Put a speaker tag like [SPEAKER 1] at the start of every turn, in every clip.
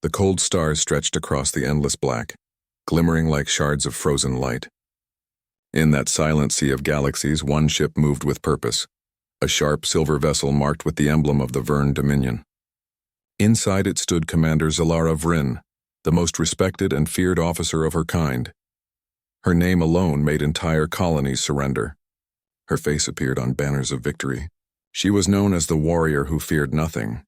[SPEAKER 1] The cold stars stretched across the endless black, glimmering like shards of frozen light. In that silent sea of galaxies, one ship moved with purpose, a sharp silver vessel marked with the emblem of the Verne Dominion. Inside it stood Commander Zalara Vryn, the most respected and feared officer of her kind. Her name alone made entire colonies surrender. Her face appeared on banners of victory. She was known as the warrior who feared nothing.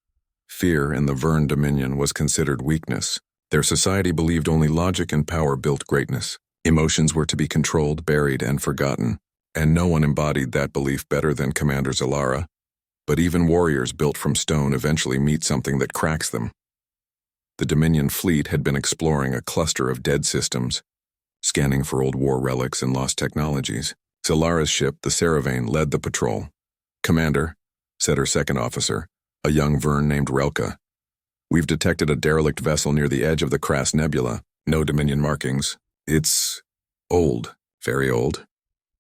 [SPEAKER 1] Fear in the Verne Dominion was considered weakness. Their society believed only logic and power built greatness. Emotions were to be controlled, buried, and forgotten, and no one embodied that belief better than Commander Zalara. But even warriors built from stone eventually meet something that cracks them. The Dominion fleet had been exploring a cluster of dead systems, scanning for old war relics and lost technologies. Zalara's ship, the Saravane, led the patrol. "Commander," said her second officer, a young Verne named Relka, "we've detected a derelict vessel near the edge of the Crass Nebula. No Dominion markings. It's old, very old."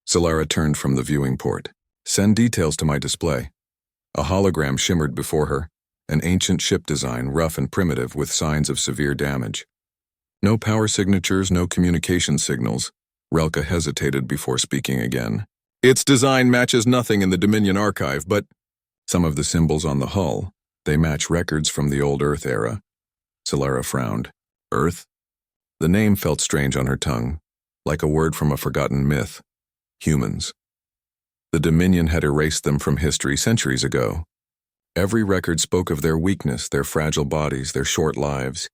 [SPEAKER 1] Zalara turned from the viewing port. "Send details to my display." A hologram shimmered before her, an ancient ship design, rough and primitive with signs of severe damage. No power signatures, no communication signals. Relka hesitated before speaking again. "Its design matches nothing in the Dominion archive, but some of the symbols on the hull, they match records from the old Earth era." Zalara frowned. "Earth?" The name felt strange on her tongue, like a word from a forgotten myth. Humans. The Dominion had erased them from history centuries ago. Every record spoke of their weakness, their fragile bodies, their short lives.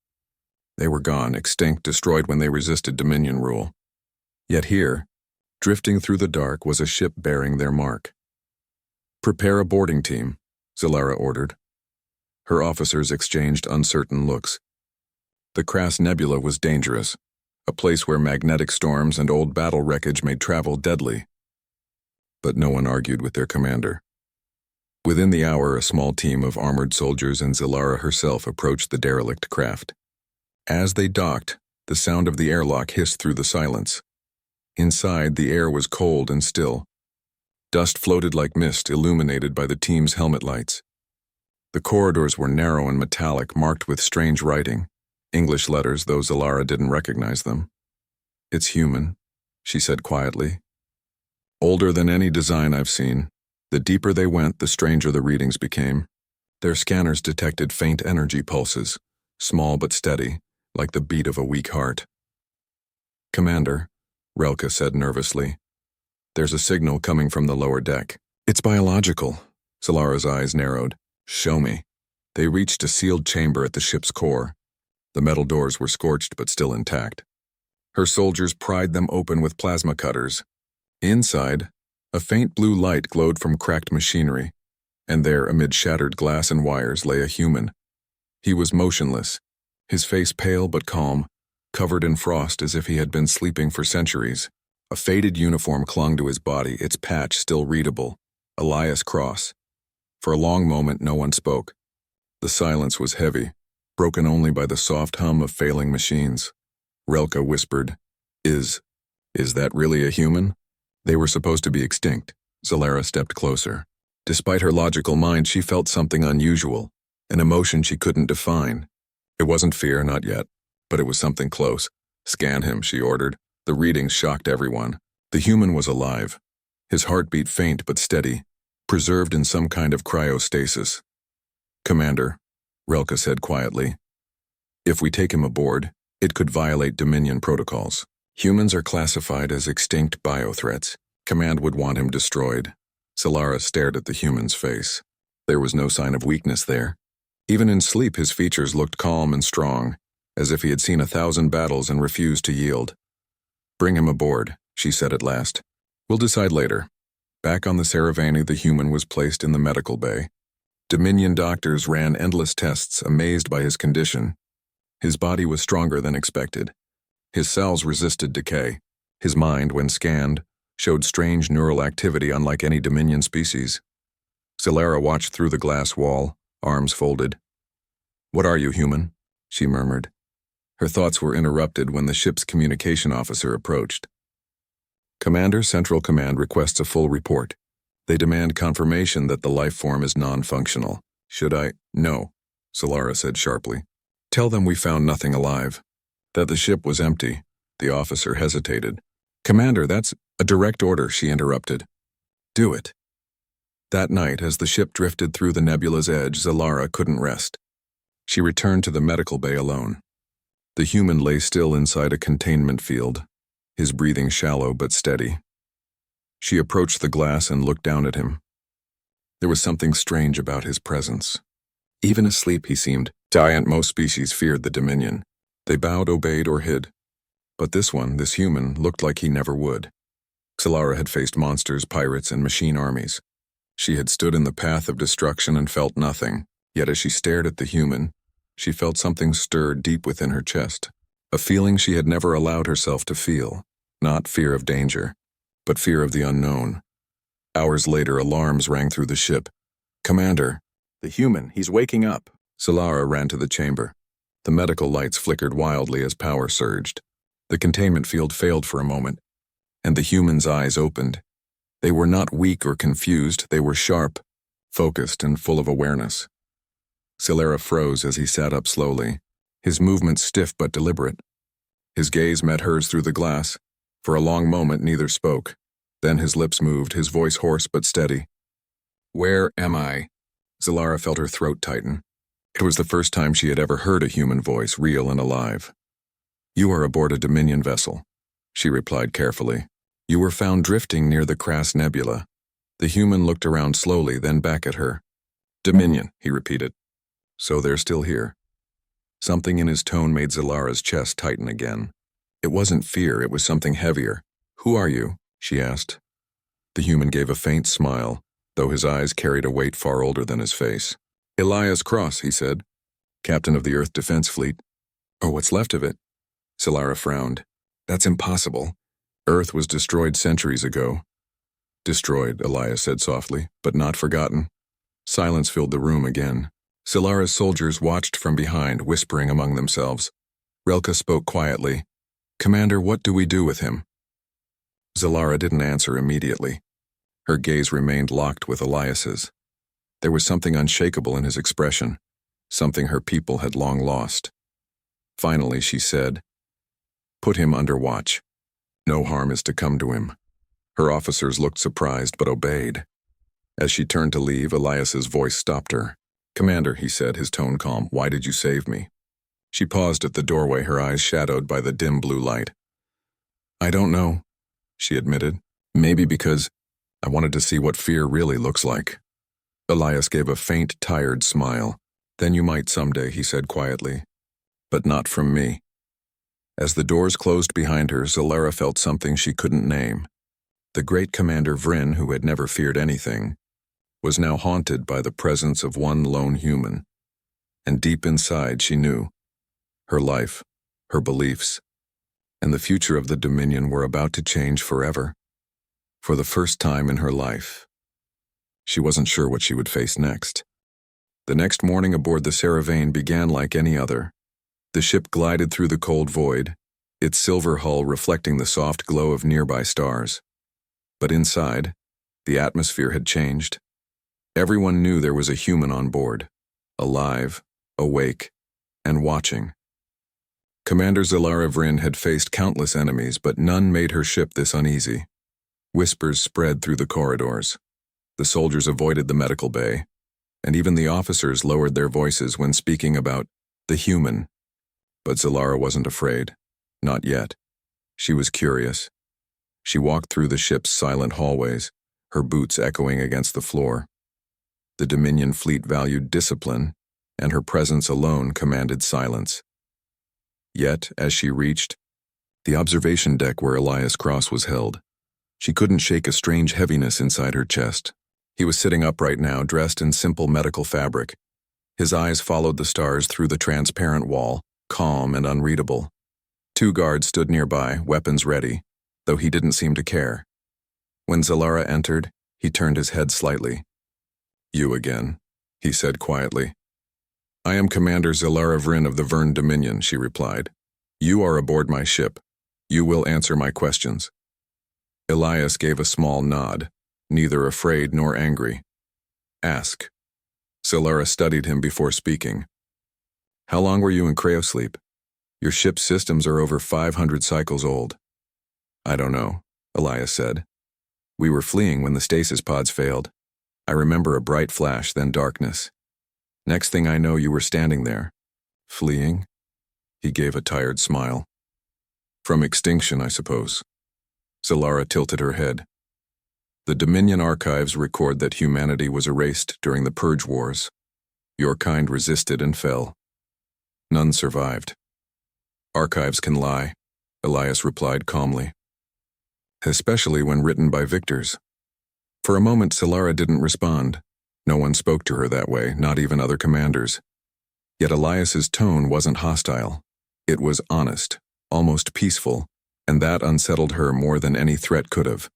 [SPEAKER 1] They were gone, extinct, destroyed when they resisted Dominion rule. Yet here, drifting through the dark, was a ship bearing their mark. "Prepare a boarding team," Zalara ordered. Her officers exchanged uncertain looks. The Crass Nebula was dangerous, a place where magnetic storms and old battle wreckage made travel deadly. But no one argued with their commander. Within the hour, a small team of armored soldiers and Zalara herself approached the derelict craft. As they docked, the sound of the airlock hissed through the silence. Inside, the air was cold and still. Dust floated like mist, illuminated by the team's helmet lights. The corridors were narrow and metallic, marked with strange writing. English letters, though Zalara didn't recognize them. "It's human," she said quietly. "Older than any design I've seen. The deeper they went, the stranger the readings became. Their scanners detected faint energy pulses, small but steady, like the beat of a weak heart." "Commander," Relka said nervously, "there's a signal coming from the lower deck." "It's biological." Zalara's eyes narrowed. "Show me." They reached a sealed chamber at the ship's core. The metal doors were scorched but still intact. Her soldiers pried them open with plasma cutters. Inside, a faint blue light glowed from cracked machinery, and there, amid shattered glass and wires, lay a human. He was motionless, his face pale but calm, covered in frost as if he had been sleeping for centuries. A faded uniform clung to his body, its patch still readable, Elias Cross. For a long moment, no one spoke. The silence was heavy, broken only by the soft hum of failing machines. Relka whispered, Is that really a human?" "They were supposed to be extinct." Zalara stepped closer. Despite her logical mind, she felt something unusual, an emotion she couldn't define. It wasn't fear, not yet, but it was something close. "Scan him," she ordered. The readings shocked everyone. The human was alive. His heartbeat faint but steady, preserved in some kind of cryostasis. "Commander," Relka said quietly, "if we take him aboard, it could violate Dominion protocols. Humans are classified as extinct biothreats. Command would want him destroyed." Zalara stared at the human's face. There was no sign of weakness there. Even in sleep, his features looked calm and strong, as if he had seen 1,000 battles and refused to yield. "Bring him aboard," she said at last. "We'll decide later." Back on the Saravane, the human was placed in the medical bay. Dominion doctors ran endless tests, amazed by his condition. His body was stronger than expected. His cells resisted decay. His mind, when scanned, showed strange neural activity unlike any Dominion species. Zalara watched through the glass wall, arms folded. "What are you, human?" she murmured. Her thoughts were interrupted when the ship's communication officer approached. "Commander, Central Command requests a full report. They demand confirmation that the life form is non-functional." "Should I?" "No," Zalara said sharply. Tell them we found nothing alive. That the ship was empty. The officer hesitated. Commander, that's a direct order, she interrupted. Do it. That night, as the ship drifted through the nebula's edge, Zalara couldn't rest. She returned to the medical bay alone. The human lay still inside a containment field, his breathing shallow but steady. She approached the glass and looked down at him. There was something strange about his presence. Even asleep, he seemed giant. Most species feared the Dominion. They bowed, obeyed, or hid. But this one, this human, looked like he never would. Zalara had faced monsters, pirates, and machine armies. She had stood in the path of destruction and felt nothing. Yet as she stared at the human, she felt something stir deep within her chest. A feeling she had never allowed herself to feel. Not fear of danger, but fear of the unknown. Hours later, alarms rang through the ship. Commander, the human, he's waking up. Zalara ran to the chamber. The medical lights flickered wildly as power surged. The containment field failed for a moment, and the human's eyes opened. They were not weak or confused, they were sharp, focused, and full of awareness. Zalara froze as he sat up slowly, his movements stiff but deliberate. His gaze met hers through the glass. For a long moment, neither spoke. Then his lips moved, his voice hoarse but steady. Where am I? Zalara felt her throat tighten. It was the first time she had ever heard a human voice, real and alive. You are aboard a Dominion vessel, she replied carefully. You were found drifting near the Crass Nebula. The human looked around slowly, then back at her. Dominion, he repeated. So they're still here. Something in his tone made Zalara's chest tighten again. It wasn't fear, it was something heavier. Who are you? She asked. The human gave a faint smile, though his eyes carried a weight far older than his face. Elias Cross, he said, captain of the Earth Defense Fleet. Or what's left of it? Zalara frowned. That's impossible. Earth was destroyed centuries ago. Destroyed, Elias said softly, but not forgotten. Silence filled the room again. Zalara's soldiers watched from behind, whispering among themselves. Relka spoke quietly. Commander, what do we do with him? Zalara didn't answer immediately. Her gaze remained locked with Elias's. There was something unshakable in his expression, something her people had long lost. Finally, she said, Put him under watch. No harm is to come to him. Her officers looked surprised but obeyed. As she turned to leave, Elias's voice stopped her. Commander, he said, his tone calm, why did you save me? She paused at the doorway, her eyes shadowed by the dim blue light. I don't know, she admitted. Maybe because I wanted to see what fear really looks like. Elias gave a faint, tired smile. Then you might someday, he said quietly. But not from me. As the doors closed behind her, Zalara felt something she couldn't name. The great Commander Vryn, who had never feared anything, was now haunted by the presence of one lone human. And deep inside, she knew. Her life, her beliefs, and the future of the Dominion were about to change forever. For the first time in her life, she wasn't sure what she would face next. The next morning aboard the Saravane began like any other. The ship glided through the cold void, its silver hull reflecting the soft glow of nearby stars. But inside, the atmosphere had changed. Everyone knew there was a human on board, alive, awake, and watching. Commander Zalara Vryn had faced countless enemies, but none made her ship this uneasy. Whispers spread through the corridors. The soldiers avoided the medical bay, and even the officers lowered their voices when speaking about the human. But Zalara wasn't afraid. Not yet. She was curious. She walked through the ship's silent hallways, her boots echoing against the floor. The Dominion fleet valued discipline, and her presence alone commanded silence. Yet, as she reached the observation deck where Elias Cross was held, she couldn't shake a strange heaviness inside her chest. He was sitting upright now, dressed in simple medical fabric. His eyes followed the stars through the transparent wall, calm and unreadable. 2 guards stood nearby, weapons ready, though he didn't seem to care. When Zalara entered, he turned his head slightly. You again, he said quietly. I am Commander Zalara Vryn of the Vern Dominion, she replied. You are aboard my ship. You will answer my questions. Elias gave a small nod, neither afraid nor angry. Ask. Zalara studied him before speaking. How long were you in cryosleep? Your ship's systems are over 500 cycles old. I don't know, Elias said. We were fleeing when the stasis pods failed. I remember a bright flash, then darkness. Next thing I know, you were standing there. Fleeing? He gave a tired smile. From extinction, I suppose. Zalara tilted her head. The Dominion archives record that humanity was erased during the Purge Wars. Your kind resisted and fell. None survived. Archives can lie, Elias replied calmly. Especially when written by victors. For a moment, Zalara didn't respond. No one spoke to her that way, not even other commanders. Yet Elias's tone wasn't hostile. It was honest, almost peaceful, and that unsettled her more than any threat could have.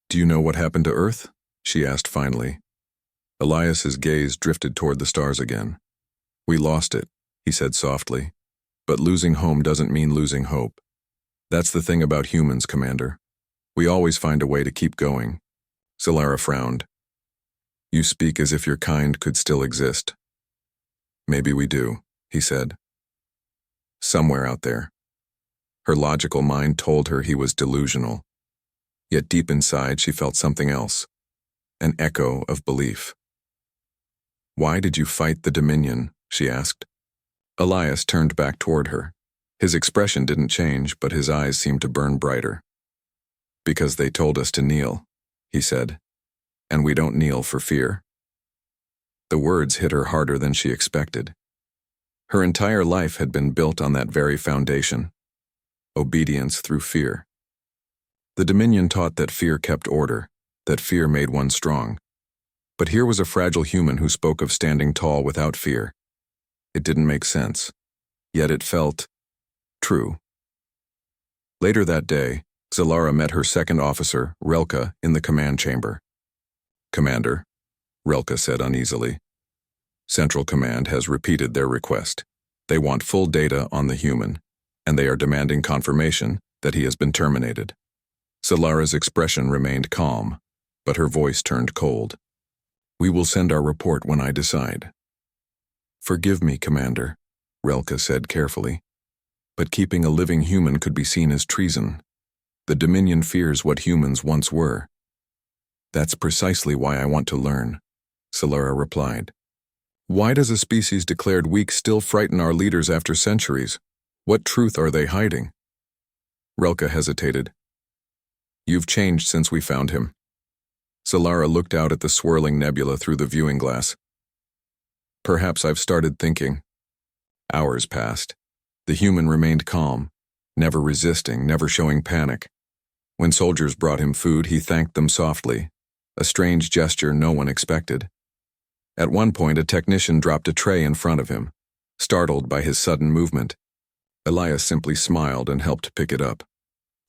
[SPEAKER 1] Do you know what happened to Earth? She asked finally. Elias's gaze drifted toward the stars again. We lost it, he said softly. But losing home doesn't mean losing hope. That's the thing about humans, Commander. We always find a way to keep going. Zalara frowned. You speak as if your kind could still exist. Maybe we do, he said. Somewhere out there. Her logical mind told her he was delusional. Yet deep inside she felt something else. An echo of belief. Why did you fight the Dominion? She asked. Elias turned back toward her. His expression didn't change, but his eyes seemed to burn brighter. Because they told us to kneel, he said. And we don't kneel for fear. The words hit her harder than she expected. Her entire life had been built on that very foundation. Obedience through fear. The Dominion taught that fear kept order, that fear made one strong. But here was a fragile human who spoke of standing tall without fear. It didn't make sense, yet it felt true. Later that day, Zalara met her second officer, Relka, in the command chamber. Commander, Relka said uneasily. Central Command has repeated their request. They want full data on the human, and they are demanding confirmation that he has been terminated. Zalara's expression remained calm, but her voice turned cold. We will send our report when I decide. Forgive me, Commander, Relka said carefully, but keeping a living human could be seen as treason. The Dominion fears what humans once were. That's precisely why I want to learn, Zalara replied. Why does a species declared weak still frighten our leaders after centuries? What truth are they hiding? Relka hesitated. You've changed since we found him. Zalara looked out at the swirling nebula through the viewing glass. Perhaps I've started thinking. Hours passed. The human remained calm, never resisting, never showing panic. When soldiers brought him food, he thanked them softly, a strange gesture no one expected. At one point, a technician dropped a tray in front of him, startled by his sudden movement. Elias simply smiled and helped pick it up.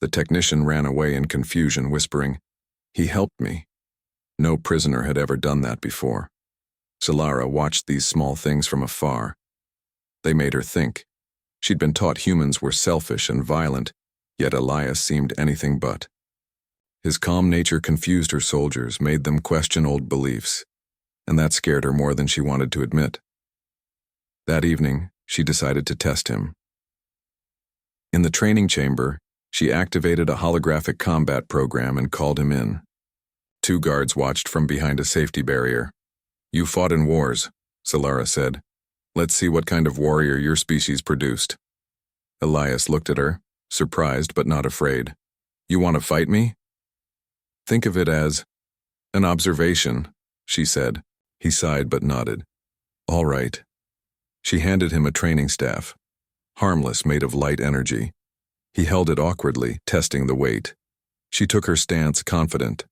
[SPEAKER 1] The technician ran away in confusion, whispering, "He helped me." No prisoner had ever done that before. Zalara watched these small things from afar. They made her think. She'd been taught humans were selfish and violent, yet Elias seemed anything but. His calm nature confused her soldiers, made them question old beliefs, and that scared her more than she wanted to admit. That evening, she decided to test him. In the training chamber, she activated a holographic combat program and called him in. 2 guards watched from behind a safety barrier. You fought in wars, Zalara said. Let's see what kind of warrior your species produced. Elias looked at her, surprised but not afraid. You want to fight me? Think of it as an observation, she said. He sighed but nodded. All right. She handed him a training staff, harmless, made of light energy. He held it awkwardly, testing the weight. She took her stance confident.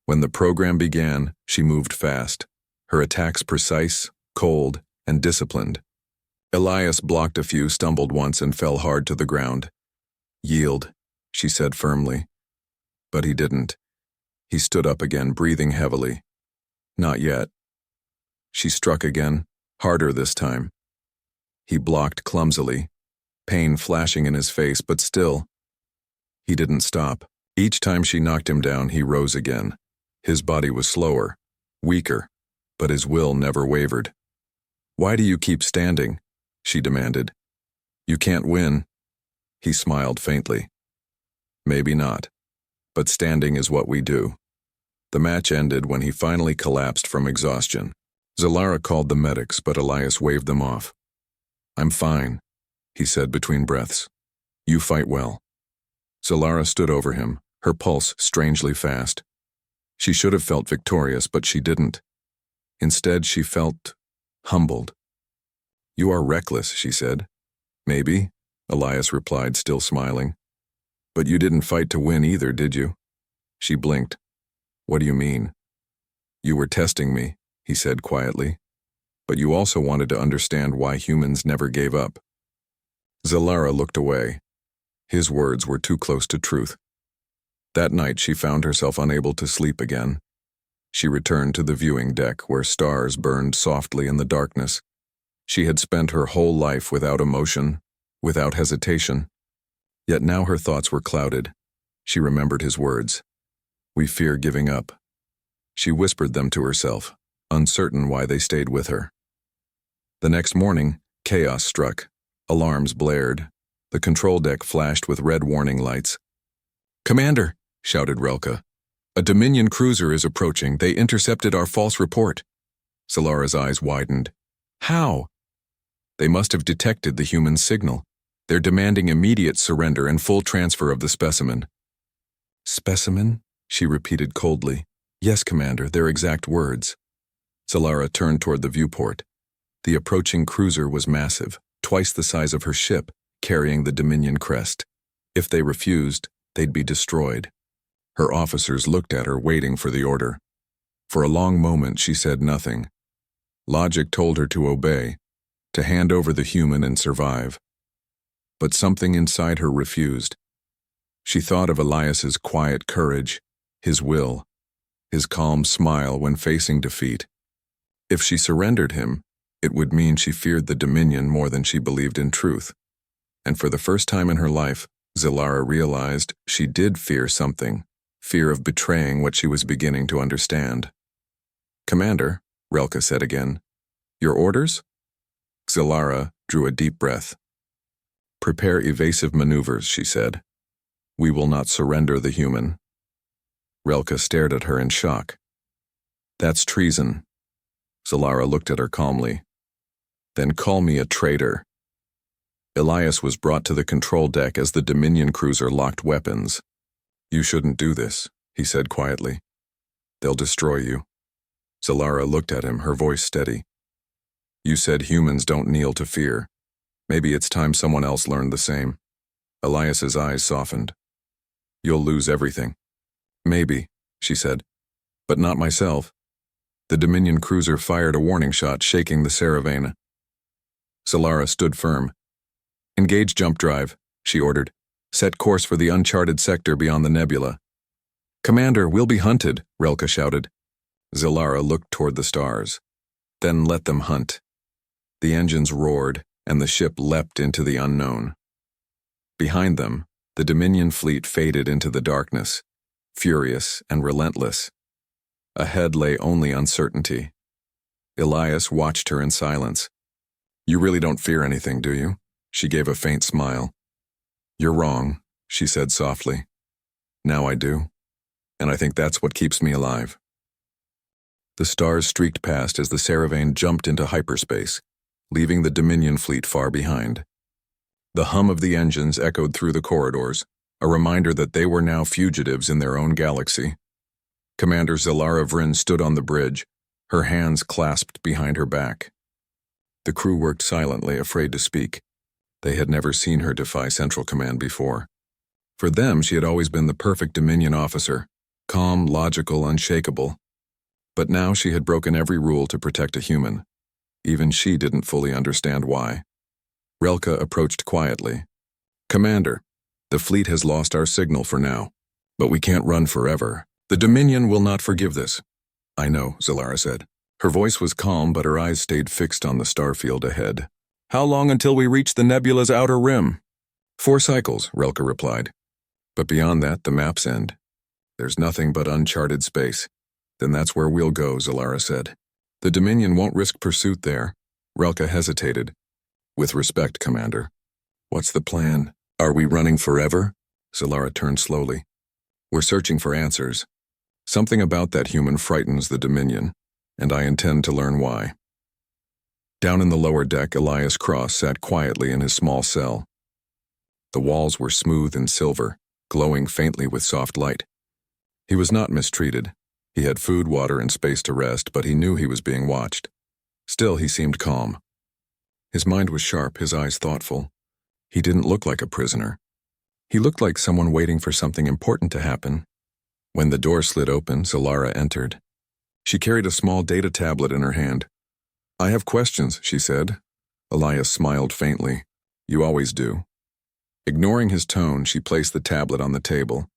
[SPEAKER 1] When the program began, she moved fast, her attacks precise, cold, and disciplined. Elias blocked a few, stumbled once, and fell hard to the ground. Yield, she said firmly. But he didn't. He stood up again, breathing heavily. Not yet. She struck again, harder this time. He blocked clumsily, pain flashing in his face, but still. He didn't stop. Each time she knocked him down, he rose again. His body was slower, weaker, but his will never wavered. Why do you keep standing? she demanded. You can't win. He smiled faintly. Maybe not, but standing is what we do. The match ended when he finally collapsed from exhaustion. Zalara called the medics, but Elias waved them off. I'm fine, he said between breaths. You fight well. Zalara stood over him, her pulse strangely fast. She should have felt victorious, but she didn't. Instead, she felt humbled. You are reckless, she said. Maybe, Elias replied, still smiling. But you didn't fight to win either, did you? She blinked. What do you mean? You were testing me, he said quietly. But you also wanted to understand why humans never gave up. Zalara looked away. His words were too close to truth. That night she found herself unable to sleep again. She returned to the viewing deck where stars burned softly in the darkness. She had spent her whole life without emotion, without hesitation. Yet now her thoughts were clouded. She remembered his words. We fear giving up. She whispered them to herself, uncertain why they stayed with her. The next morning, chaos struck. Alarms blared. The control deck flashed with red warning lights. Commander, shouted Relka. A Dominion cruiser is approaching. They intercepted our false report. Zalara's eyes widened. How? They must have detected the human signal. They're demanding immediate surrender and full transfer of the specimen. Specimen? She repeated coldly. Yes, Commander, their exact words. Zalara turned toward the viewport. The approaching cruiser was massive, twice the size of her ship, carrying the Dominion crest. If they refused, they'd be destroyed. Her officers looked at her, waiting for the order. For a long moment, she said nothing. Logic told her to obey, to hand over the human and survive. But something inside her refused. She thought of Elias's quiet courage, his will, his calm smile when facing defeat. If she surrendered him, it would mean she feared the Dominion more than she believed in truth. And for the first time in her life, Zalara realized she did fear something, fear of betraying what she was beginning to understand. Commander, Relka said again, your orders? Zalara drew a deep breath. Prepare evasive maneuvers, she said. We will not surrender the human. Relka stared at her in shock. That's treason. Zalara looked at her calmly. Then call me a traitor. Elias was brought to the control deck as the Dominion cruiser locked weapons. You shouldn't do this, he said quietly. They'll destroy you. Zalara looked at him, her voice steady. You said humans don't kneel to fear. Maybe it's time someone else learned the same. Elias's eyes softened. You'll lose everything. Maybe, she said, but not myself. The Dominion cruiser fired a warning shot, shaking the Saravana. Zalara stood firm. Engage jump drive, she ordered. Set course for the uncharted sector beyond the nebula. Commander, we'll be hunted, Relka shouted. Zalara looked toward the stars. Then let them hunt. The engines roared, and the ship leapt into the unknown. Behind them, the Dominion fleet faded into the darkness, furious and relentless. Ahead lay only uncertainty. Elias watched her in silence. You really don't fear anything, do you? She gave a faint smile. You're wrong, she said softly. Now I do. And I think that's what keeps me alive. The stars streaked past as the Saravane jumped into hyperspace, leaving the Dominion fleet far behind. The hum of the engines echoed through the corridors, a reminder that they were now fugitives in their own galaxy. Commander Zalara Vryn stood on the bridge, her hands clasped behind her back. The crew worked silently, afraid to speak. They had never seen her defy Central Command before. For them, she had always been the perfect Dominion officer, calm, logical, unshakable. But now she had broken every rule to protect a human. Even she didn't fully understand why. Relka approached quietly. Commander, the fleet has lost our signal for now, but we can't run forever. The Dominion will not forgive this. I know, Zalara said. Her voice was calm, but her eyes stayed fixed on the starfield ahead. How long until we reach the nebula's outer rim? 4 cycles, Relka replied. But beyond that, the maps end. There's nothing but uncharted space. Then that's where we'll go, Zalara said. The Dominion won't risk pursuit there. Relka hesitated. With respect, Commander. What's the plan? Are we running forever? Zalara turned slowly. We're searching for answers. Something about that human frightens the Dominion, and I intend to learn why. Down in the lower deck, Elias Cross sat quietly in his small cell. The walls were smooth and silver, glowing faintly with soft light. He was not mistreated. He had food, water, and space to rest, but he knew he was being watched. Still, he seemed calm. His mind was sharp, his eyes thoughtful. He didn't look like a prisoner. He looked like someone waiting for something important to happen. When the door slid open, Zalara entered. She carried a small data tablet in her hand. I have questions, she said. Elias smiled faintly. You always do. Ignoring his tone, she placed the tablet on the table.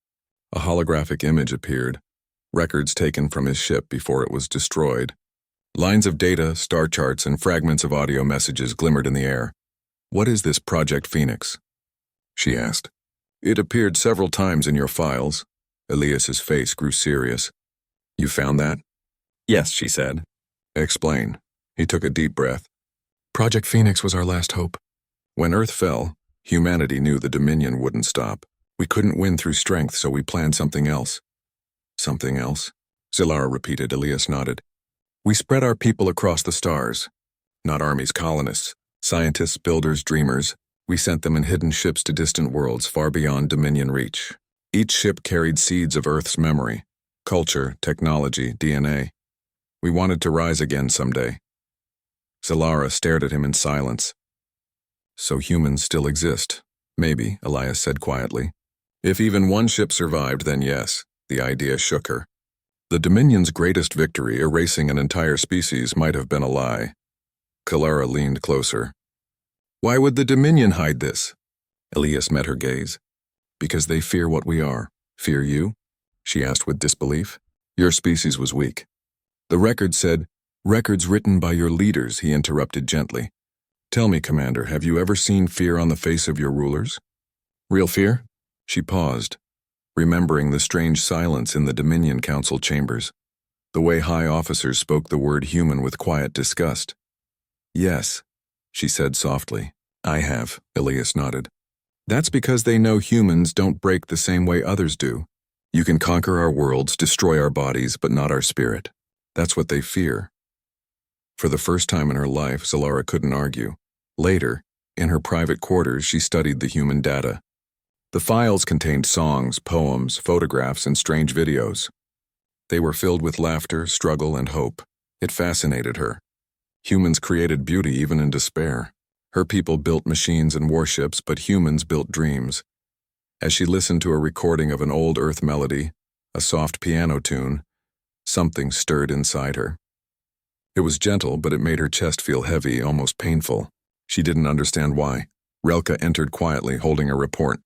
[SPEAKER 1] A holographic image appeared, records taken from his ship before it was destroyed. Lines of data, star charts, and fragments of audio messages glimmered in the air. What is this Project Phoenix? She asked. It appeared several times in your files. Elias's face grew serious. You found that? Yes, she said. Explain. He took a deep breath. Project Phoenix was our last hope. When Earth fell, humanity knew the Dominion wouldn't stop. We couldn't win through strength, so we planned something else. Something else? Zalara repeated. Elias nodded. We spread our people across the stars. Not armies, colonists. Scientists, builders, dreamers. We sent them in hidden ships to distant worlds far beyond Dominion reach. Each ship carried seeds of Earth's memory, culture, technology, DNA. We wanted to rise again someday. Zalara stared at him in silence. So humans still exist. Maybe, Elias said quietly. If even one ship survived, then yes, the idea shook her. The Dominion's greatest victory, erasing an entire species, might have been a lie. Kalara leaned closer. Why would the Dominion hide this? Elias met her gaze. Because they fear what we are. Fear you? She asked with disbelief. Your species was weak. The record said, records written by your leaders, he interrupted gently. Tell me, Commander, have you ever seen fear on the face of your rulers? Real fear? She paused, remembering the strange silence in the Dominion Council chambers, the way high officers spoke the word human with quiet disgust. Yes, she said softly. I have, Elias nodded. That's because they know humans don't break the same way others do. You can conquer our worlds, destroy our bodies, but not our spirit. That's what they fear. For the first time in her life, Zalara couldn't argue. Later, in her private quarters, she studied the human data. The files contained songs, poems, photographs, and strange videos. They were filled with laughter, struggle, and hope. It fascinated her. Humans created beauty even in despair. Her people built machines and warships, but humans built dreams. As she listened to a recording of an old Earth melody, a soft piano tune, something stirred inside her. It was gentle, but it made her chest feel heavy, almost painful. She didn't understand why. Relka entered quietly, holding a report.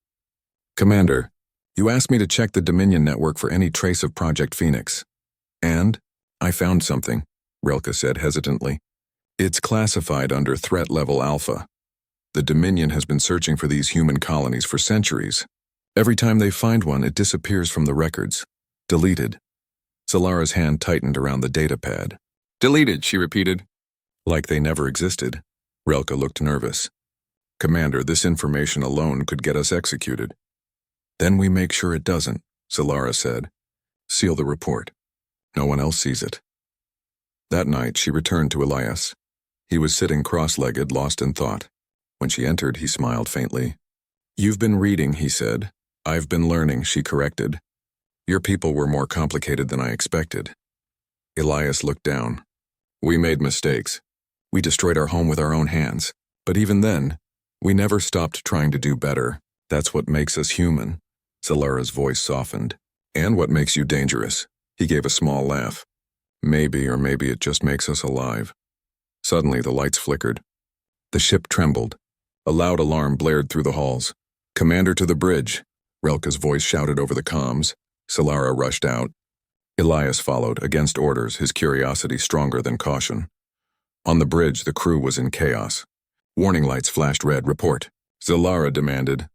[SPEAKER 1] Commander, you asked me to check the Dominion network for any trace of Project Phoenix. And? I found something, Relka said hesitantly. It's classified under Threat Level Alpha. The Dominion has been searching for these human colonies for centuries. Every time they find one, it disappears from the records. Deleted. Zalara's hand tightened around the datapad. Deleted, she repeated. Like they never existed. Relka looked nervous. Commander, this information alone could get us executed. Then we make sure it doesn't, Zalara said. Seal the report. No one else sees it. That night, she returned to Elias. He was sitting cross-legged, lost in thought. When she entered, he smiled faintly. You've been reading, he said. I've been learning, she corrected. Your people were more complicated than I expected. Elias looked down. We made mistakes. We destroyed our home with our own hands. But even then, we never stopped trying to do better. That's what makes us human. Zalara's voice softened. And what makes you dangerous? He gave a small laugh. Maybe, or maybe it just makes us alive. Suddenly, the lights flickered. The ship trembled. A loud alarm blared through the halls. Commander to the bridge. Relka's voice shouted over the comms. Zalara rushed out. Elias followed, against orders, his curiosity stronger than caution. On the bridge, the crew was in chaos. Warning lights flashed red. Report. Zalara demanded.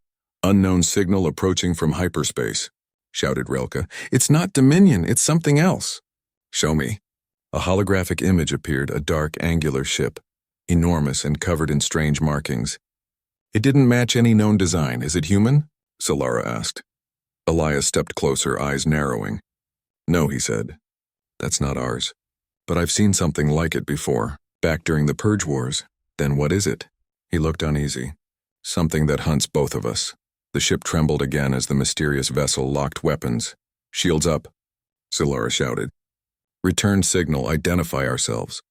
[SPEAKER 1] Unknown signal approaching from hyperspace, shouted Relka. It's not Dominion, it's something else. Show me. A holographic image appeared, a dark, angular ship. enormous and covered in strange markings. It didn't match any known design. Is it human? Solara asked. Elias stepped closer, eyes narrowing. No, he said. That's not ours. But I've seen something like it before, back during the Purge Wars. Then what is it? He looked uneasy. Something that hunts both of us. The ship trembled again as the mysterious vessel locked weapons. Shields up, Solara shouted. Return signal, identify ourselves.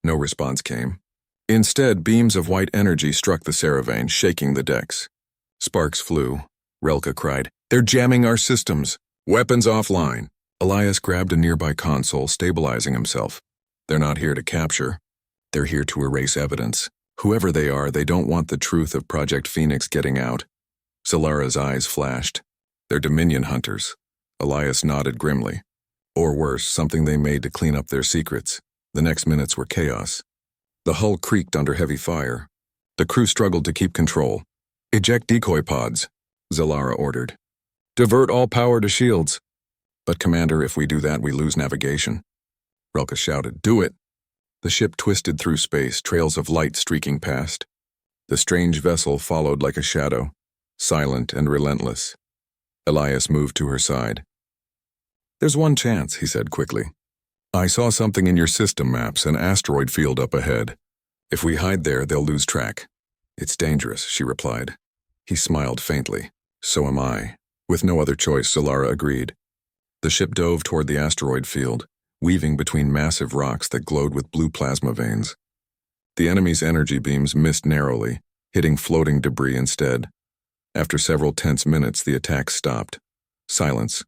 [SPEAKER 1] No response came. Instead, beams of white energy struck the Saravane, shaking the decks. Sparks flew. Relka cried, "They're jamming our systems! Weapons offline!" Elias grabbed a nearby console, stabilizing himself. They're not here to capture. They're here to erase evidence. Whoever they are, they don't want the truth of Project Phoenix getting out. Solara's eyes flashed. They're Dominion hunters. Elias nodded grimly. Or worse, something they made to clean up their secrets. The next minutes were chaos. The hull creaked under heavy fire. The crew struggled to keep control. Eject decoy pods, Solara ordered. Divert all power to shields. But Commander, if we do that, we lose navigation. Relka shouted, Do it! The ship twisted through space, trails of light streaking past. The strange vessel followed like a shadow, silent and relentless. Elias moved to her side. There's one chance, he said quickly. I saw something in your system maps, an asteroid field up ahead. If we hide there, they'll lose track. It's dangerous, she replied. He smiled faintly. So am I. With no other choice, Solara agreed. The ship dove toward the asteroid field, weaving between massive rocks that glowed with blue plasma veins. The enemy's energy beams missed narrowly, hitting floating debris instead. After several tense minutes, the attack stopped. Silence.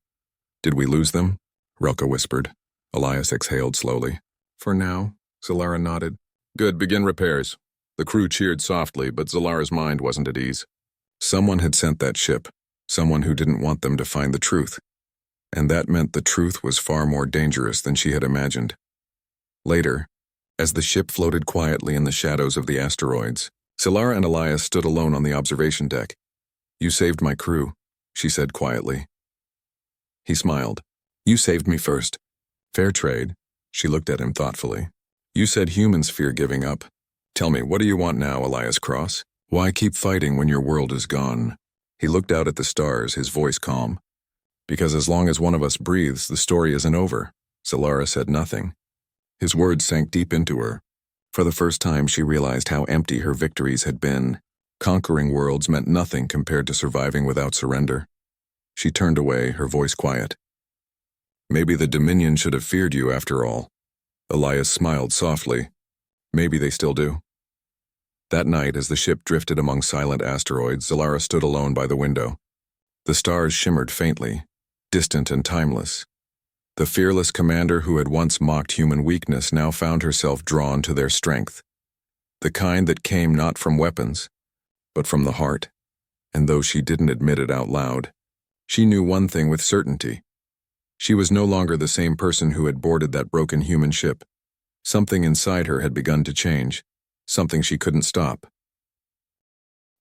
[SPEAKER 1] Did we lose them? Relka whispered. Elias exhaled slowly. For now, Solara nodded. Good, begin repairs. The crew cheered softly, but Zolara's mind wasn't at ease. Someone had sent that ship, someone who didn't want them to find the truth. And that meant the truth was far more dangerous than she had imagined. Later, as the ship floated quietly in the shadows of the asteroids, Solara and Elias stood alone on the observation deck. You saved my crew, she said quietly. He smiled. You saved me first. Fair trade. She looked at him thoughtfully. You said humans fear giving up. Tell me, what do you want now, Elias Cross? Why keep fighting when your world is gone? He looked out at the stars, his voice calm. Because as long as one of us breathes, the story isn't over. Solara said nothing. His words sank deep into her. For the first time, she realized how empty her victories had been. Conquering worlds meant nothing compared to surviving without surrender. She turned away, her voice quiet. Maybe the Dominion should have feared you after all. Elias smiled softly. Maybe they still do. That night, as the ship drifted among silent asteroids, Solara stood alone by the window. The stars shimmered faintly, distant and timeless. The fearless commander who had once mocked human weakness now found herself drawn to their strength. The kind that came not from weapons, but from the heart. And though she didn't admit it out loud, she knew one thing with certainty. She was no longer the same person who had boarded that broken human ship. Something inside her had begun to change, something she couldn't stop.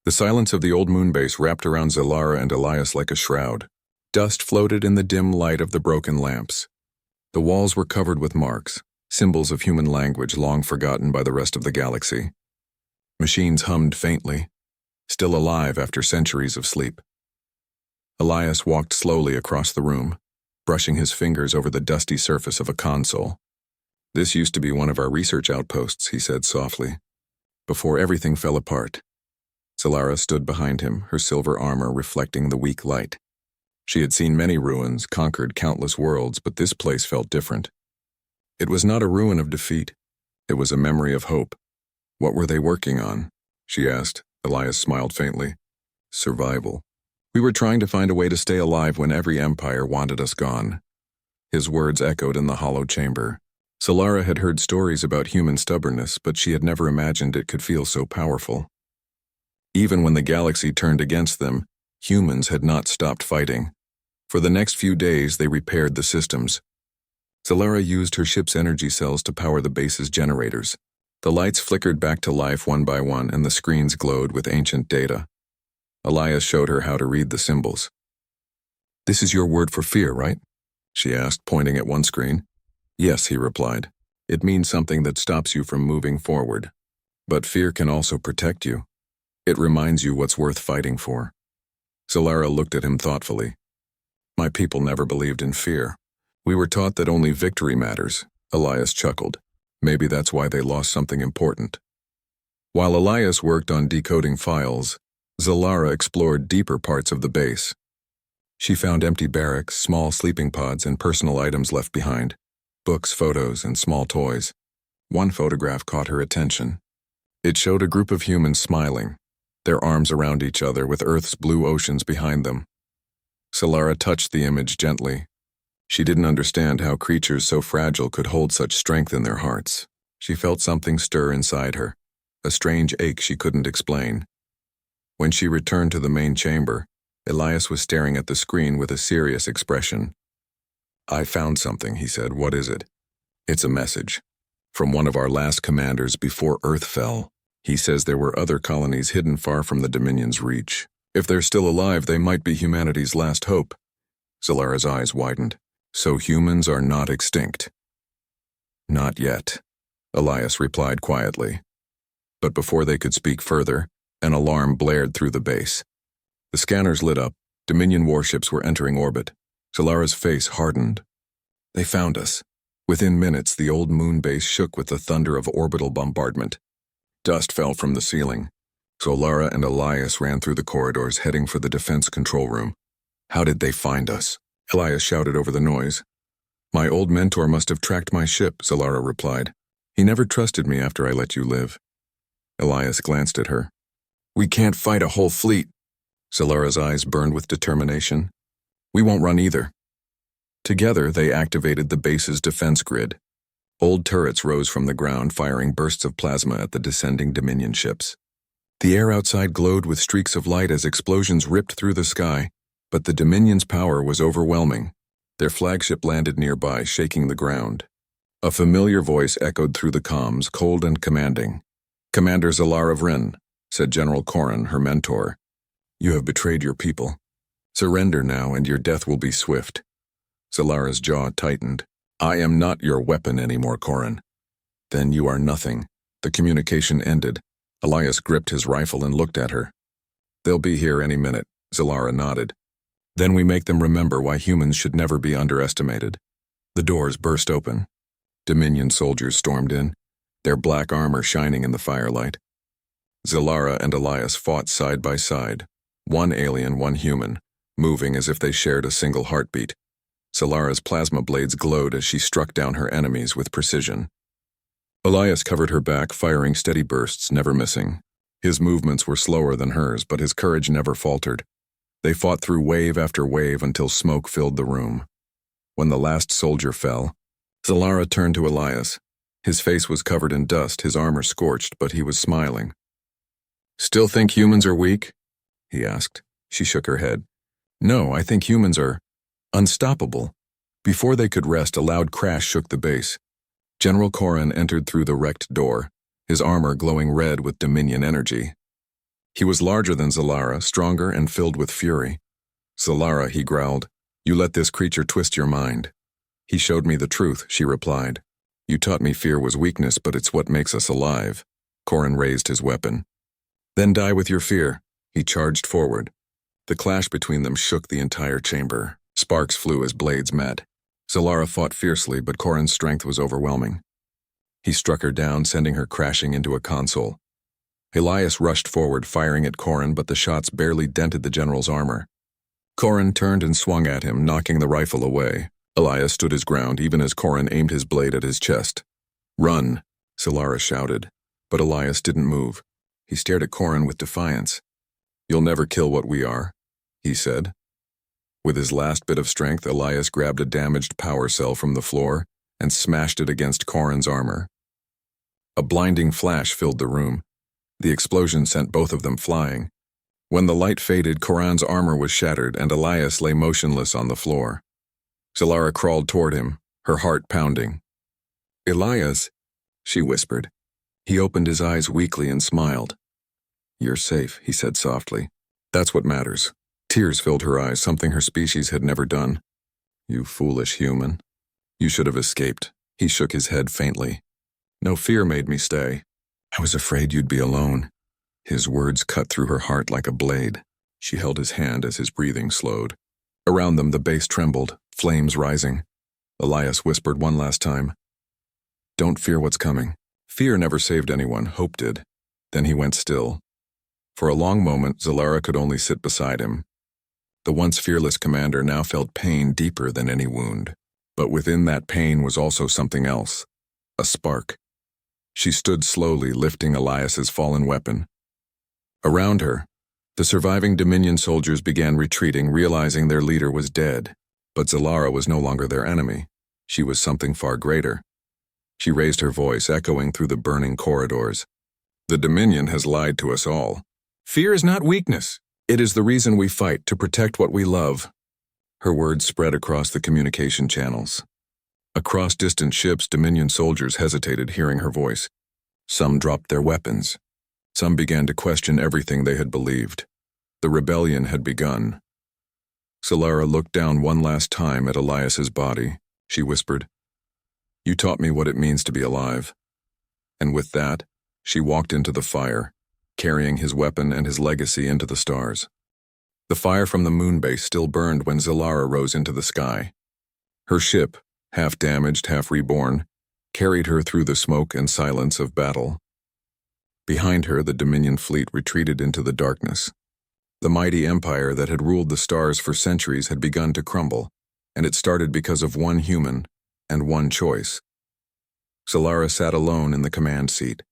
[SPEAKER 1] The silence of the old moonbase wrapped around Solara and Elias like a shroud. Dust floated in the dim light of the broken lamps. The walls were covered with marks, symbols of human language long forgotten by the rest of the galaxy. Machines hummed faintly, still alive after centuries of sleep. Elias walked slowly across the room, brushing his fingers over the dusty surface of a console. This used to be one of our research outposts, he said softly, before everything fell apart. Solara stood behind him, her silver armor reflecting the weak light. She had seen many ruins, conquered countless worlds, but this place felt different. It was not a ruin of defeat. It was a memory of hope. What were they working on? She asked. Elias smiled faintly. Survival. We were trying to find a way to stay alive when every empire wanted us gone. His words echoed in the hollow chamber. Solara had heard stories about human stubbornness, but she had never imagined it could feel so powerful. Even when the galaxy turned against them, humans had not stopped fighting. For the next few days, they repaired the systems. Solara used her ship's energy cells to power the base's generators. The lights flickered back to life one by one, and the screens glowed with ancient data. Elias showed her how to read the symbols. This is your word for fear, right? She asked, pointing at one screen. Yes, he replied. It means something that stops you from moving forward. But fear can also protect you. It reminds you what's worth fighting for. Solara looked at him thoughtfully. My people never believed in fear. We were taught that only victory matters. Elias chuckled. Maybe that's why they lost something important. While Elias worked on decoding files, Solara explored deeper parts of the base. She found empty barracks, small sleeping pods, and personal items left behind. Books, photos, and small toys. One photograph caught her attention. It showed a group of humans smiling, their arms around each other with Earth's blue oceans behind them. Solara touched the image gently. She didn't understand how creatures so fragile could hold such strength in their hearts. She felt something stir inside her, a strange ache she couldn't explain. When she returned to the main chamber, Elias was staring at the screen with a serious expression. I found something, he said. What is it? It's a message. From one of our last commanders before Earth fell. He says there were other colonies hidden far from the Dominion's reach. If they're still alive, they might be humanity's last hope. Solara's eyes widened. So humans are not extinct? Not yet, Elias replied quietly. But before they could speak further, an alarm blared through the base. The scanners lit up. Dominion warships were entering orbit. Solara's face hardened. They found us. Within minutes, the old moon base shook with the thunder of orbital bombardment. Dust fell from the ceiling. Solara and Elias ran through the corridors, heading for the defense control room. How did they find us? Elias shouted over the noise. My old mentor must have tracked my ship, Solara replied. He never trusted me after I let you live. Elias glanced at her. We can't fight a whole fleet. Solara's eyes burned with determination. We won't run either. Together, they activated the base's defense grid. Old turrets rose from the ground, firing bursts of plasma at the descending Dominion ships. The air outside glowed with streaks of light as explosions ripped through the sky, but the Dominion's power was overwhelming. Their flagship landed nearby, shaking the ground. A familiar voice echoed through the comms, cold and commanding. Commander Solara Vryn, said General Corrin, her mentor. You have betrayed your people. Surrender now, and your death will be swift. Solara's jaw tightened. I am not your weapon anymore, Corrin. Then you are nothing. The communication ended. Elias gripped his rifle and looked at her. They'll be here any minute, Solara nodded. Then we make them remember why humans should never be underestimated. The doors burst open. Dominion soldiers stormed in, their black armor shining in the firelight. Solara and Elias fought side by side, one alien, one human, moving as if they shared a single heartbeat. Solara's plasma blades glowed as she struck down her enemies with precision. Elias covered her back, firing steady bursts, never missing. His movements were slower than hers, but his courage never faltered. They fought through wave after wave until smoke filled the room. When the last soldier fell, Solara turned to Elias. His face was covered in dust, his armor scorched, but he was smiling. Still think humans are weak? He asked. She shook her head. No, I think humans are unstoppable. Before they could rest, a loud crash shook the base. General Corrin entered through the wrecked door, his armor glowing red with Dominion energy. He was larger than Solara, stronger and filled with fury. Solara, he growled, you let this creature twist your mind. He showed me the truth, she replied. You taught me fear was weakness, but it's what makes us alive. Corrin raised his weapon. Then die with your fear. He charged forward. The clash between them shook the entire chamber. Sparks flew as blades met. Solara fought fiercely, but Corrin's strength was overwhelming. He struck her down, sending her crashing into a console. Elias rushed forward, firing at Corrin, but the shots barely dented the general's armor. Corrin turned and swung at him, knocking the rifle away. Elias stood his ground, even as Corrin aimed his blade at his chest. Run, Solara shouted, but Elias didn't move. He stared at Corrin with defiance. You'll never kill what we are, he said. With his last bit of strength, Elias grabbed a damaged power cell from the floor and smashed it against Corrin's armor. A blinding flash filled the room. The explosion sent both of them flying. When the light faded, Corrin's armor was shattered and Elias lay motionless on the floor. Solara crawled toward him, her heart pounding. Elias, she whispered. He opened his eyes weakly and smiled. You're safe, he said softly. That's what matters. Tears filled her eyes, something her species had never done. You foolish human. You should have escaped. He shook his head faintly. No fear made me stay. I was afraid you'd be alone. His words cut through her heart like a blade. She held his hand as his breathing slowed. Around them, the base trembled, flames rising. Elias whispered one last time, "Don't fear what's coming." Fear never saved anyone, hope did. Then he went still. For a long moment, Zalara could only sit beside him. The once fearless commander now felt pain deeper than any wound. But within that pain was also something else, a spark. She stood slowly, lifting Elias's fallen weapon. Around her, the surviving Dominion soldiers began retreating, realizing their leader was dead. But Zalara was no longer their enemy. She was something far greater. She raised her voice, echoing through the burning corridors. "The Dominion has lied to us all. Fear is not weakness. It is the reason we fight, to protect what we love." Her words spread across the communication channels. Across distant ships, Dominion soldiers hesitated, hearing her voice. Some dropped their weapons. Some began to question everything they had believed. The rebellion had begun. Zalara looked down one last time at Elias's body. She whispered, "You taught me what it means to be alive." And with that, she walked into the fire, carrying his weapon and his legacy into the stars. The fire from the moon base still burned when Zalara rose into the sky. Her ship, half damaged, half reborn, carried her through the smoke and silence of battle. Behind her, the Dominion fleet retreated into the darkness. The mighty empire that had ruled the stars for centuries had begun to crumble, and it started because of one human and one choice. Zalara sat alone in the command seat.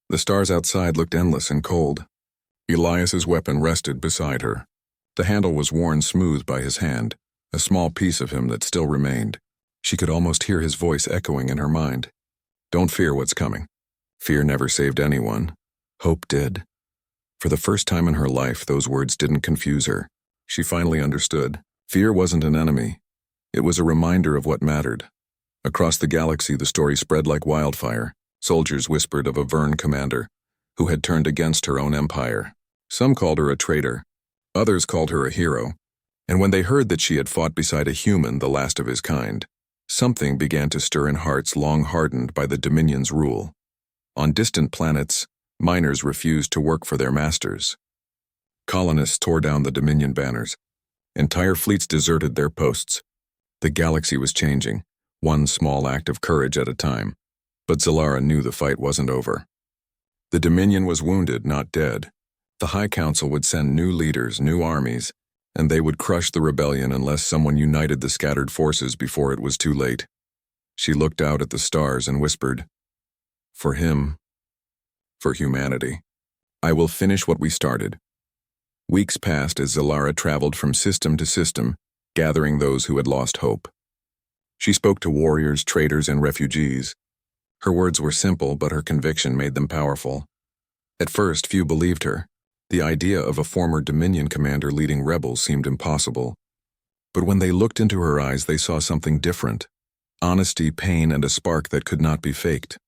[SPEAKER 1] The stars outside looked endless and cold. Elias's weapon rested beside her. The handle was worn smooth by his hand, a small piece of him that still remained. She could almost hear his voice echoing in her mind. "Don't fear what's coming." Fear never saved anyone. Hope did. For the first time in her life, those words didn't confuse her. She finally understood. Fear wasn't an enemy. It was a reminder of what mattered. Across the galaxy, the story spread like wildfire. Soldiers whispered of a Vern commander who had turned against her own empire. Some called her a traitor. Others called her a hero. And when they heard that she had fought beside a human, the last of his kind, something began to stir in hearts long hardened by the Dominion's rule. On distant planets, miners refused to work for their masters. Colonists tore down the Dominion banners. Entire fleets deserted their posts. The galaxy was changing, one small act of courage at a time. But Zalara knew the fight wasn't over. The Dominion was wounded, not dead. The High Council would send new leaders, new armies, and they would crush the rebellion unless someone united the scattered forces before it was too late. She looked out at the stars and whispered, "For him, for humanity, I will finish what we started." Weeks passed as Zalara traveled from system to system, gathering those who had lost hope. She spoke to warriors, traders, and refugees. Her words were simple, but her conviction made them powerful. At first, few believed her. The idea of a former Dominion commander leading rebels seemed impossible. But when they looked into her eyes, they saw something different. Honesty, pain, and a spark that could not be faked.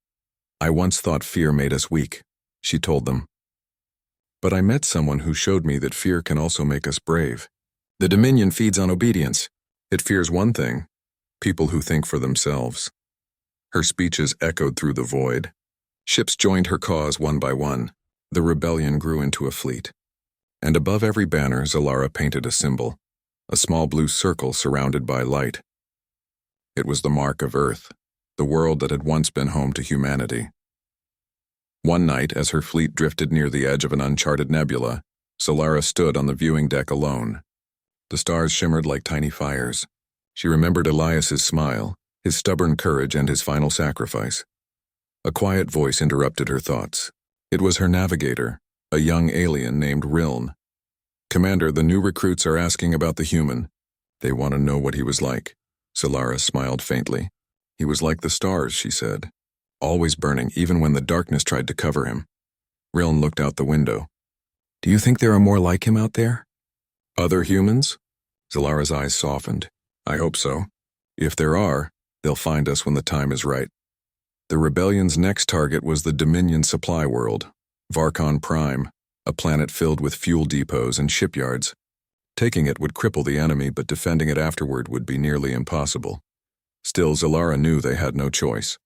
[SPEAKER 1] "I once thought fear made us weak," she told them. "But I met someone who showed me that fear can also make us brave. The Dominion feeds on obedience. It fears one thing: people who think for themselves." Her speeches echoed through the void. Ships joined her cause one by one. The rebellion grew into a fleet. And above every banner, Zalara painted a symbol, a small blue circle surrounded by light. It was the mark of Earth, the world that had once been home to humanity. One night, as her fleet drifted near the edge of an uncharted nebula, Zalara stood on the viewing deck alone. The stars shimmered like tiny fires. She remembered Elias's smile, his stubborn courage, and his final sacrifice. A quiet voice interrupted her thoughts. It was her navigator, a young alien named Riln. "Commander, the new recruits are asking about the human. They want to know what he was like." Zalara smiled faintly. "He was like the stars," she said, "always burning even when the darkness tried to cover him." Riln looked out the window. "Do you think there are more like him out there?" "Other humans?" Zalara's eyes softened. "I hope so. If there are, they'll find us when the time is right." The rebellion's next target was the Dominion supply world, Varkon Prime, a planet filled with fuel depots and shipyards. Taking it would cripple the enemy, but defending it afterward would be nearly impossible. Still, Zalara knew they had no choice.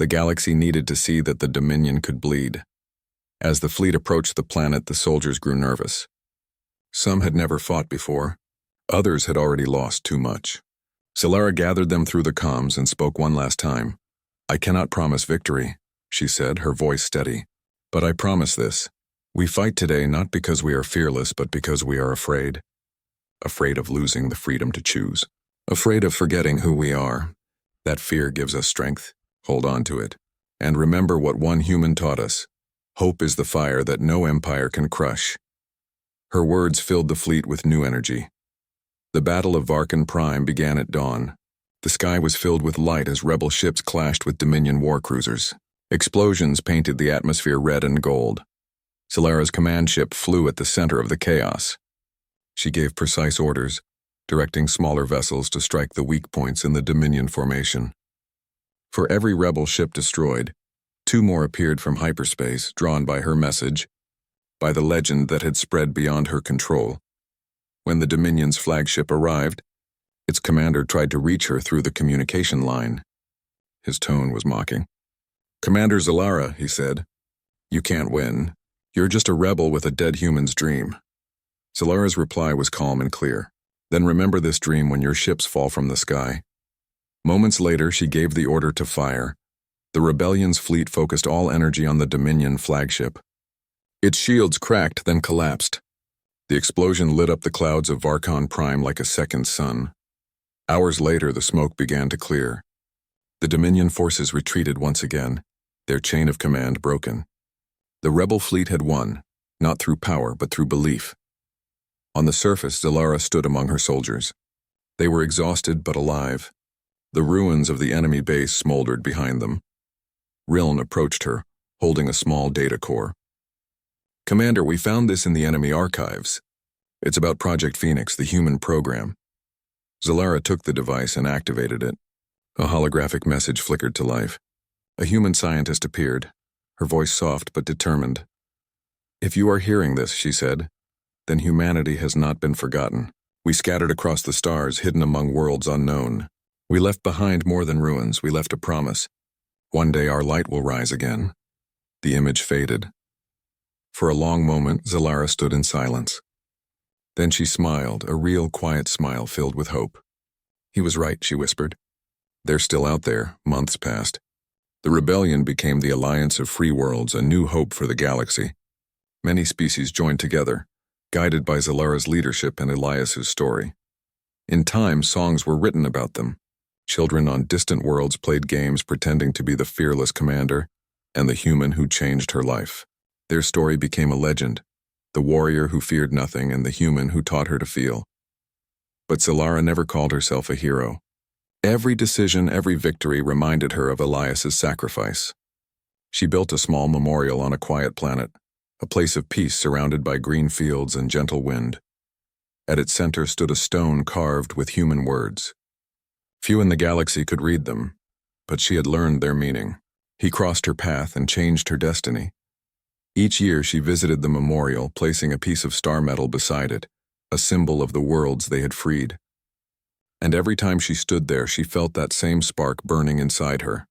[SPEAKER 1] The galaxy needed to see that the Dominion could bleed. As the fleet approached the planet, the soldiers grew nervous. Some had never fought before. Others had already lost too much. Solara gathered them through the comms and spoke one last time. "I cannot promise victory," she said, her voice steady. "But I promise this. We fight today not because we are fearless, but because we are afraid. Afraid of losing the freedom to choose. Afraid of forgetting who we are. That fear gives us strength. Hold on to it. And remember what one human taught us. Hope is the fire that no empire can crush." Her words filled the fleet with new energy. The Battle of Varkan Prime began at dawn. The sky was filled with light as rebel ships clashed with Dominion warcruisers. Explosions painted the atmosphere red and gold. Solara's command ship flew at the center of the chaos. She gave precise orders, directing smaller vessels to strike the weak points in the Dominion formation. For every rebel ship destroyed, 2 more appeared from hyperspace, drawn by her message, by the legend that had spread beyond her control. When the Dominion's flagship arrived, its commander tried to reach her through the communication line. His tone was mocking. "Commander Solara," he said, "you can't win. You're just a rebel with a dead human's dream." Solara's reply was calm and clear. "Then remember this dream when your ships fall from the sky." Moments later, she gave the order to fire. The rebellion's fleet focused all energy on the Dominion flagship. Its shields cracked, then collapsed. The explosion lit up the clouds of Varkan Prime like a second sun. Hours later, the smoke began to clear. The Dominion forces retreated once again, their chain of command broken. The rebel fleet had won, not through power, but through belief. On the surface, Solara stood among her soldiers. They were exhausted but alive. The ruins of the enemy base smoldered behind them. Riln approached her, holding a small data core. "Commander, we found this in the enemy archives. It's about Project Phoenix, the human program." Solara took the device and activated it. A holographic message flickered to life. A human scientist appeared, her voice soft but determined. "If you are hearing this," she said, "then humanity has not been forgotten. We scattered across the stars, hidden among worlds unknown. We left behind more than ruins, we left a promise. One day our light will rise again." The image faded. For a long moment, Solara stood in silence. Then she smiled, a real quiet smile filled with hope. "He was right," she whispered. "They're still out there." Months passed. The rebellion became the Alliance of Free Worlds, a new hope for the galaxy. Many species joined together, guided by Solara's leadership and Elias's story. In time, songs were written about them. Children on distant worlds played games pretending to be the fearless commander and the human who changed her life. Their story became a legend, the warrior who feared nothing and the human who taught her to feel. But Solara never called herself a hero. Every decision, every victory reminded her of Elias's sacrifice. She built a small memorial on a quiet planet, a place of peace surrounded by green fields and gentle wind. At its center stood a stone carved with human words. Few in the galaxy could read them, but she had learned their meaning. He crossed her path and changed her destiny. Each year she visited the memorial, placing a piece of star metal beside it, a symbol of the worlds they had freed. And every time she stood there, she felt that same spark burning inside her.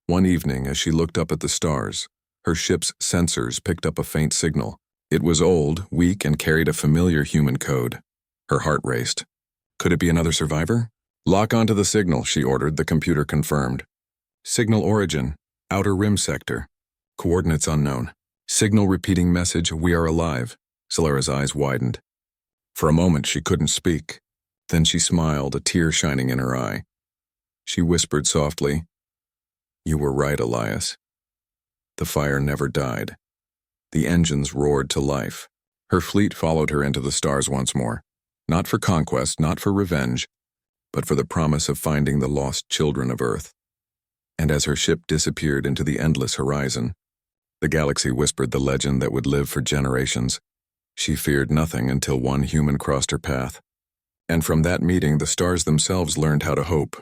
[SPEAKER 1] One evening, as she looked up at the stars, her ship's sensors picked up a faint signal. It was old, weak, and carried a familiar human code. Her heart raced. Could it be another survivor? "Lock onto the signal," she ordered. The computer confirmed. "Signal origin, outer rim sector. Coordinates unknown. Signal repeating message, we are alive." Solara's eyes widened. For a moment she couldn't speak. Then she smiled, a tear shining in her eye. She whispered softly, "You were right, Elias." The fire never died. The engines roared to life. Her fleet followed her into the stars once more. Not for conquest, not for revenge, but for the promise of finding the lost children of Earth. And as her ship disappeared into the endless horizon, the galaxy whispered the legend that would live for generations. She feared nothing until one human crossed her path. And from that meeting, the stars themselves learned how to hope.